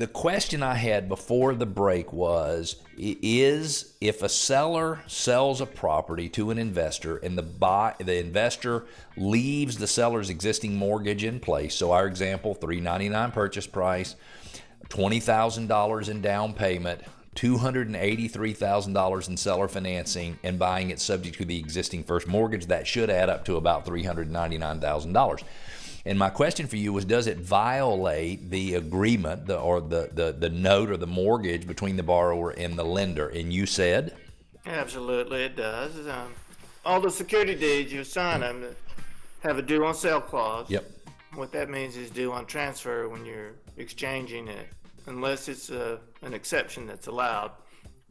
the question I had before the break was, is if a seller sells a property to an investor and the investor leaves the seller's existing mortgage in place, so our example, $399 purchase price, $20,000 in down payment, $283,000 in seller financing, and buying it subject to the existing first mortgage, that should add up to about $399,000. And my question for you was, does it violate the agreement the note or the mortgage between the borrower and the lender? And you said? Absolutely, it does. All the security deeds you sign them have a due on sale clause. Yep. What that means is due on transfer when you're exchanging it, unless it's an exception that's allowed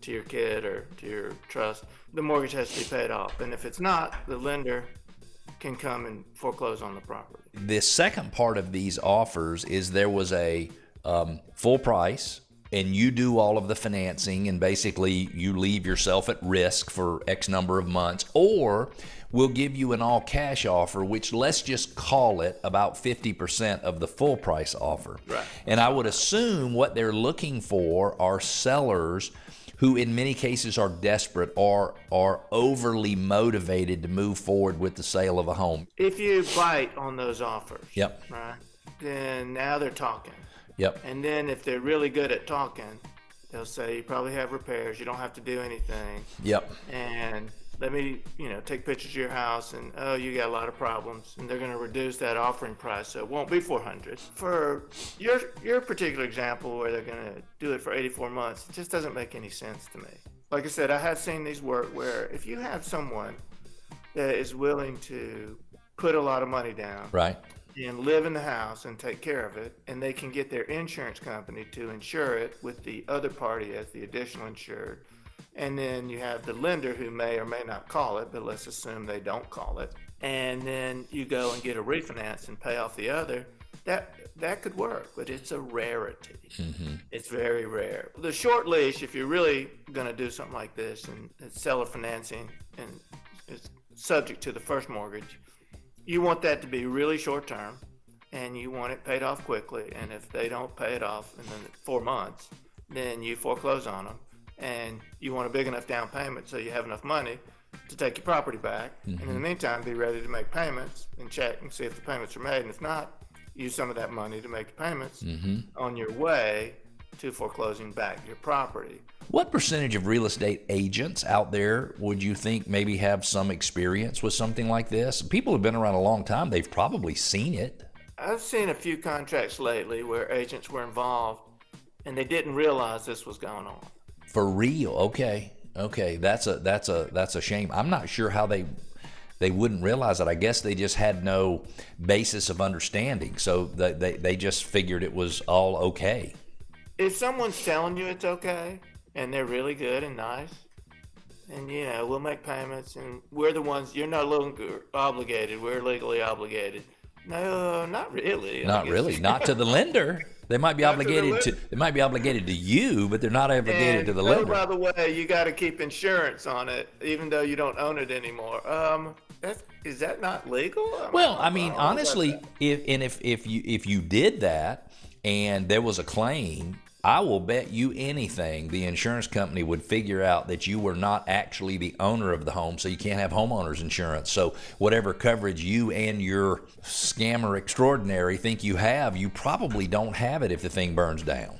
to your kid or to your trust. The mortgage has to be paid off. And if it's not, the lender can come and foreclose on the property. The second part of these offers is there was a full price, and you do all of the financing, and basically you leave yourself at risk for X number of months, or we'll give you an all cash offer, which let's just call it about 50% of the full price offer. Right. And I would assume what they're looking for are sellers who in many cases are desperate or are overly motivated to move forward with the sale of a home. If you bite on those offers, Yep. right, then now they're talking. Yep. And then if they're really good at talking, they'll say, you probably have repairs, you don't have to do anything. Yep. And let me, take pictures of your house, and oh, you got a lot of problems, and they're going to reduce that offering price, so it won't be $400. For your particular example, where they're going to do it for 84 months, it just doesn't make any sense to me. Like I said, I have seen these work where if you have someone that is willing to put a lot of money down, Right. and live in the house and take care of it, and they can get their insurance company to insure it with the other party as the additional insured. And then you have the lender who may or may not call it, but let's assume they don't call it. And then you go and get a refinance and pay off the other. That could work, but it's a rarity. Mm-hmm. It's very rare. The short leash, if you're really going to do something like this, and it's seller financing and it's subject to the first mortgage, you want that to be really short term, and you want it paid off quickly. And if they don't pay it off in 4 months, then you foreclose on them. And you want a big enough down payment so you have enough money to take your property back. Mm-hmm. And in the meantime, be ready to make payments and check and see if the payments are made. And if not, use some of that money to make the payments on your way to foreclosing back your property. What percentage of real estate agents out there would you think maybe have some experience with something like this? People have been around a long time. They've probably seen it. I've seen a few contracts lately where agents were involved and they didn't realize this was going on. For real? Okay. That's a shame. I'm not sure how they wouldn't realize it. I guess they just had no basis of understanding, so they just figured it was all okay. If someone's telling you it's okay, and they're really good and nice, and we'll make payments, and we're the ones, you're no longer obligated, we're legally obligated. No, not really. Not really. Not to the lender. They might be obligated to. They might be obligated to you, but they're not obligated to the lender. By the way, you got to keep insurance on it, even though you don't own it anymore. Is that not legal? I mean, honestly, if you did that and there was a claim, I will bet you anything the insurance company would figure out that you were not actually the owner of the home, so you can't have homeowner's insurance. So whatever coverage you and your scammer extraordinary think you have, you probably don't have it if the thing burns down.